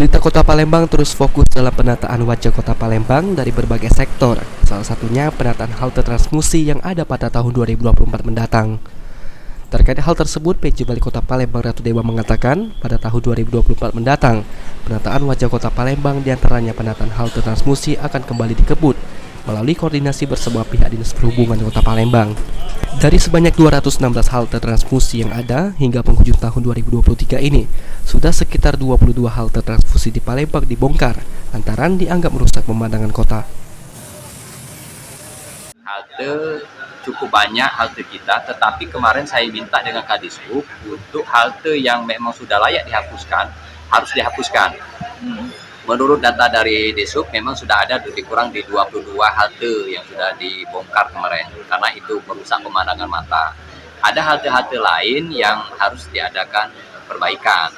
Pemerintah Kota Palembang terus fokus dalam penataan wajah Kota Palembang dari berbagai sektor, salah satunya penataan halte Transmusi yang ada pada tahun 2024 mendatang. Terkait hal tersebut, PJ Wali Kota Palembang Ratu Dewa mengatakan, pada tahun 2024 mendatang, penataan wajah Kota Palembang diantaranya penataan halte Transmusi akan kembali dikebut melalui koordinasi bersama pihak Dinas Perhubungan Kota Palembang. Dari sebanyak 216 halte Transmusi yang ada hingga penghujung tahun 2023 ini, sudah sekitar 22 halte Transmusi di Palembang dibongkar lantaran dianggap merusak pemandangan kota. Halte cukup banyak halte kita, tetapi kemarin saya minta dengan Kadishub untuk halte yang memang sudah layak dihapuskan, harus dihapuskan. Menurut data dari Dishub memang sudah ada lebih kurang di 22 halte yang sudah dibongkar kemarin, karena itu merusak pemandangan mata. Ada halte-halte lain yang harus diadakan perbaikan,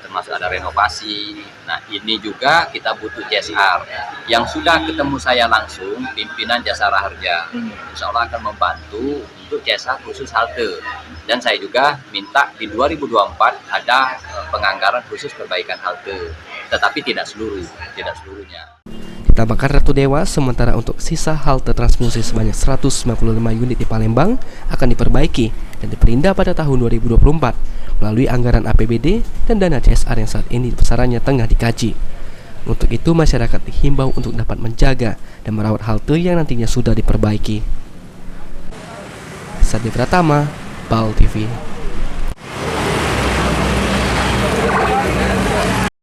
termasuk ada renovasi. Nah, ini juga kita butuh CSR yang sudah ketemu saya langsung, pimpinan Jasara Harja. Insya Allah akan membantu untuk CSR khusus halte. Dan saya juga minta di 2024 ada penganggaran khusus perbaikan halte, tetapi tidak seluruhnya. Ditambahkan Ratu Dewa, sementara untuk sisa halte Transmusi sebanyak 195 unit di Palembang akan diperbaiki dan diperindah pada tahun 2024 melalui anggaran APBD dan dana CSR yang saat ini besarannya tengah dikaji. Untuk itu, masyarakat dihimbau untuk dapat menjaga dan merawat halte yang nantinya sudah diperbaiki. Sadi Pratama, PAL TV.